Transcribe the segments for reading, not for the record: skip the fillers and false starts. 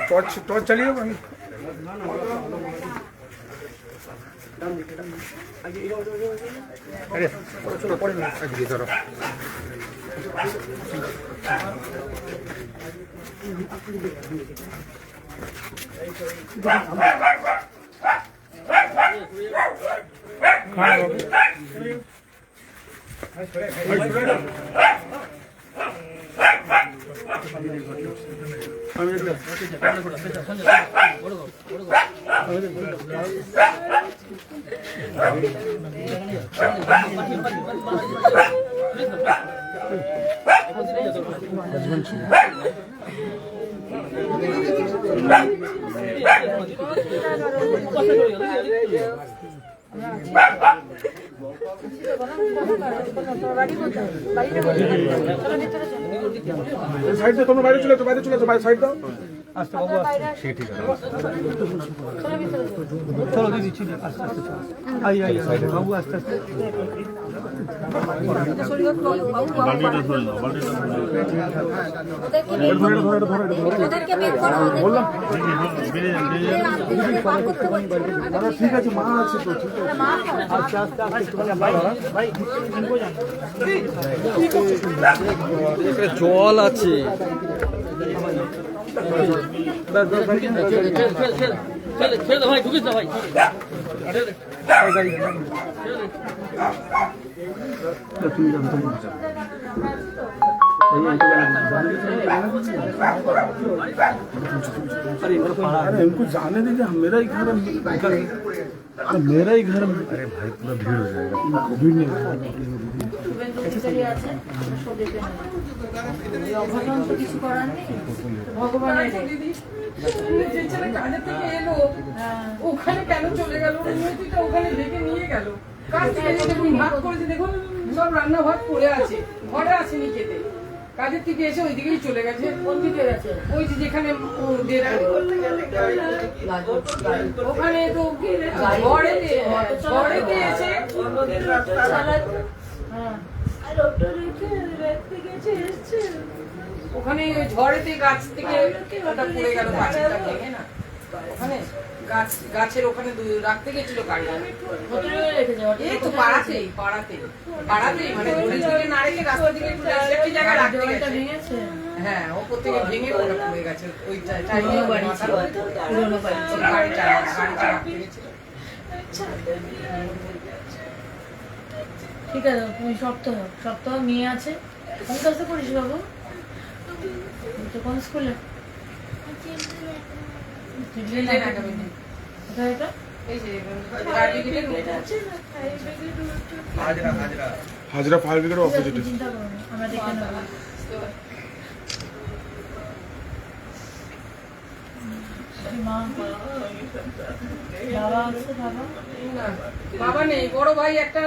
Torch चलिए भाई। अरे चलो पड़े ना आगे धरो। साइड से तुम বাইরে চলে যাও বাইরে সাইড দাও আস্তে বাবু আস্তে ঠিক আছে চলো দিদি ছিল আস্তে আস্তে আই সাইড বাবু আস্তে আস্তে বালতিটা ধরে নাও ওদেরকে বের করো বললাম ঠিক আছে মা আছে তো ঠিক আছে আস্তে আস্তে ভাই এখানে জল আছে ছেড়ে দাও ভাই ঢুকিস না ভাই अरे इनको जाने दीजिए मेरा ही घर मेरा ही घर। अरे भाई पूरा भीड़ हो जाएगा भीड़ नहीं ওখানে কেন চলে গেল মূর্তিটা ওখানে ঢেকে নিয়ে গেল কাজ থেকে ভাগ করেছে দেখুন সব রান্না ভাত পড়ে আছে ঘরে আসেনি খেতে কাজের থেকে এসে ওই দিকেই চলে গেছে কোন দিকে গেছে ওই যে যেখানে ওখানে তো ঘরেতে এসে ওখানে ঝড়েতে গাছ থেকে ওটা পড়ে গেল গাছটা ভেঙে না ওখানে গাছের ওখানে রাখতে গেছিল গাড়ি এই তো পাড়াতেই মানে দড়ির দিকে না রেখে রাস্তার দিকে একটি জায়গায় রাখতে গেছে হ্যাঁ ওপর থেকে ভেঙে ওটা পড়ে গেছে ওইটা গাড়ি চালাতে গেছিল। ঠিক আছে তুমি সপ্তাহ মেয়ে আছে কোন ক্লাসে পড়িস বাবু কোন স্কুলে हाजरा फायर ब्रिगेड ऑपोजिट আমরা দেখে নেব বাবা নেই বড় ভাই একটা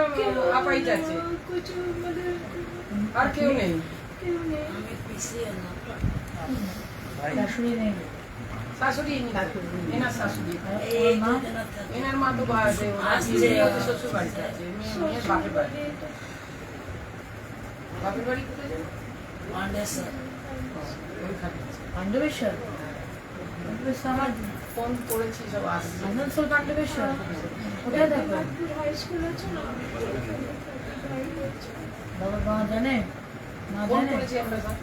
আপাই যাচ্ছে আর কেউ নেই শাশুড়ি নেই শাশুড়ি এনার শাশুড়ি এনার মা তো শ্বশুর বাড়িতে আছে মেয়ের বাপের বাড়ি কোথায় পাণ্ডবেশ্বর আমার ফোন করেছি সব আসানসোল পাণ্ডবেশ্বর কোথায় দেখো বাবা মা জানে ফোন করেছি আমরা সব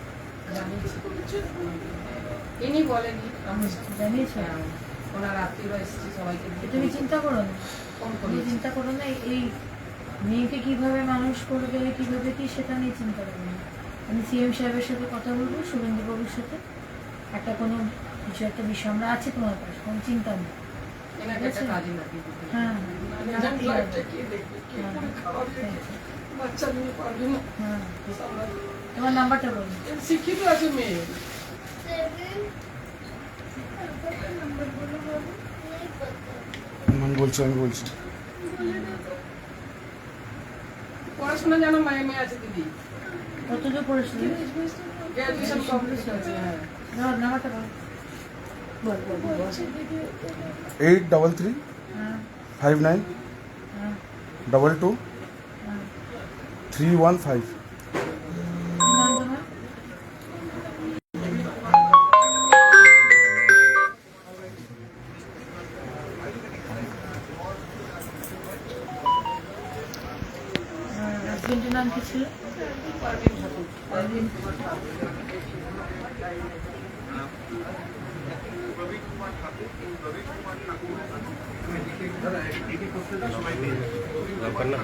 ইনি বলেনি জানিয়েছো ওনার আত্মীয়রা এসেছে সবাইকে তুমি চিন্তা করো না চিন্তা করো না এই মেয়েকে কিভাবে মানুষ করবে কিভাবে কি সেটা নিয়ে চিন্তা করবে না আমি সিএম সাহেবের সাথে কথা বলবো শুভেন্দু বাবুর সাথে একটা কোনো কিছু একটা বিষয় আমরা আছি তোমার কাছে কোনো চিন্তা নেই হ্যাঁ তোমার নাম্বারটা বলুন শিক্ষিত আছে মেয়ে আমি বলছি পড়াশোনা জানো মায়ের মেয়ে আছে দিদি কতদূর পড়েছিল গ্র্যাজুয়েশন কমপ্লিট হয়েছে হ্যাঁ নাম্বারটা বল 833 59 22 315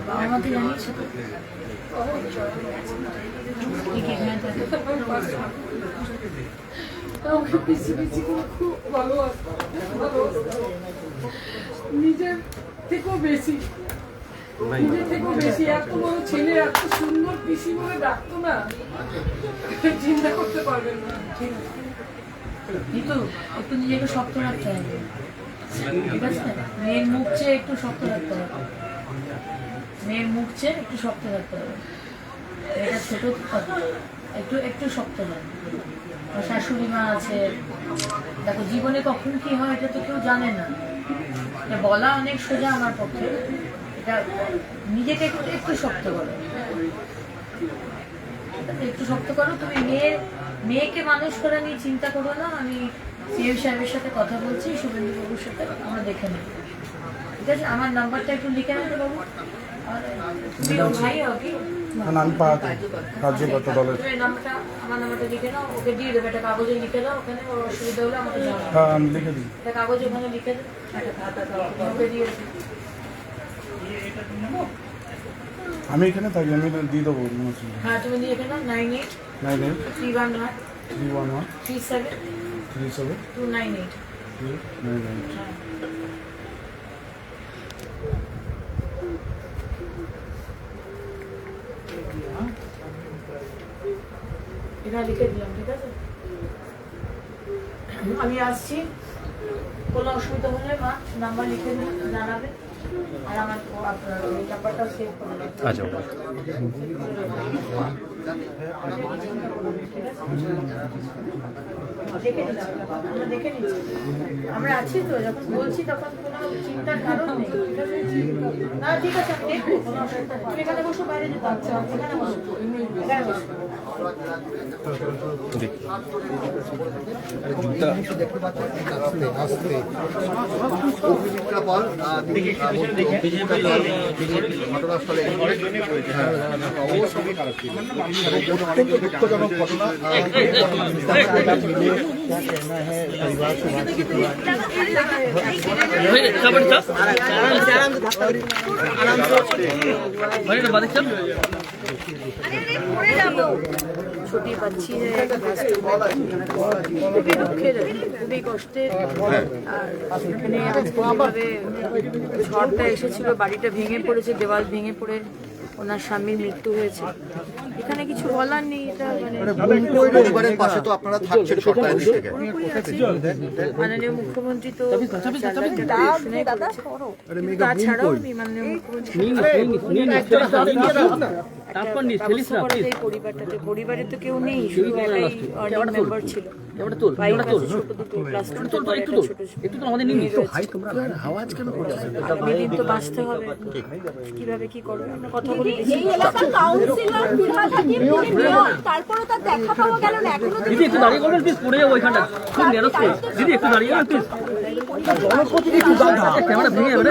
বাবা মাকে জানিয়েছো তো? কি কি এখানে থাকে? আমাকে পিছি পিছি করে খুব ভালোবাসতো, নিজের থেকেও বেশি, নিজের থেকেও বেশি। এত বড় ছেলে এত সুন্দর পিসি বলে ডাকতো না, চিন্তা করতে পারবেন না। কিন্তু একটু নিজেকে শক্ত রাখতে হবে, ঠিক আছে? মেয়ের মুখ চেয়ে একটু শক্ত রাখতে হবে, মেয়ের মুখ চেয়ে একটু শক্ত রাখতে হবে। এটা ছোট কথা, একটু একটু শক্ত হয়। শাশুড়ি মা আছে, দেখো জীবনে কখন কি হয় এটা তো কেউ জানে না। এটা বলা অনেক সোজা আমার পক্ষে, এটা নিজেকে একটু একটু শক্ত করো, একটু শক্ত করো। তুমি মেয়েকে মানুষ করা নিয়ে চিন্তা করো না। আমি সিএম সাহেবের সাথে কথা বলছি, শুভেন্দুবাবুর সাথে, আমরা দেখে নেব, ঠিক আছে? আমার নাম্বারটা একটু লিখে নিতে বাবু। তুমি ওর ভাই হও কি? আমি রাজ্যগত দলের। তুমি নাম্বারটা, আমার নাম্বারটা লিখে নাও, ওকে দিয়ে দেবে। একটা কাগজে লিখে দাও, ওখানে ওর অসুবিধা হলে আমাকে জানাও। হ্যাঁ আমি লিখে দিই। একটা কাগজে ওখানে লিখে দাও, একটা খাতা দাও, ওকে দিয়ে দিই। আমি এখানে থাকি, আমি দিয়ে দেবো। হ্যাঁ তুমি দিয়ে এখানে 98 98 311 311 37 37 298। 298। হ্যাঁ। এটা লিখে দিলাম, ঠিক আছে? আমি আসছি, কোনো অসুবিধা হলে মা নাম্বার লিখে জানাবে, আর আমার আপনার এই নাম্বারটা সেভ করে দেবেন। আচ্ছা দেখে নিচ্ছি, আমরা দেখে নিচ্ছি, আমরা আছি তো, যখন বলছি তখন কোনো চিন্তার কারণ নেই, ঠিক আছে? না ঠিক আছে, আমি দেখবো, কোনো অসুবিধা নেই। তুমি এখানে বসো, বাইরে যেতে হবে না। এখানে বসো, এখানে বসো। ঘটনাস্থলে অবশ্যই খারাপ ছিল, অত্যন্ত দুঃখজনক ঘটনা। परिवार से बातचीत हुआ, छोटी बच्ची है, খুবই দুঃখের, খুবই কষ্টের। আর এখানে যেভাবে ঝড়টা এসেছিল, বাড়িটা ভেঙে পড়েছে, দেওয়াল ভেঙে পড়ে ওনার স্বামীর মৃত্যু হয়েছে। এখানে কিছু বলার নেই, এটা পরিবারের পাশে তো আপনারা থাকছেন সরকারের দিক থেকে। পুরোপুরি আছে। মাননীয় মুখ্যমন্ত্রী তো তাছাড়াও আমি মাননীয় মুখ্যমন্ত্রী পরিবারে তো কেউ নেই, শুধু একটাই মেম্বার ছিল। দিন তো বাঁচতে হবে, কিভাবে কি করবে আমরা কথা বলে দিচ্ছি। দিদি একটু দাঁড়িয়ে করবেন প্লিজ, পড়ে যাবো ওইখানটা, খুব নেরস্ত। দিদি একটু দাঁড়িয়ে যাবেন প্লিজ, ক্যামেরা ভেঙে যাবে।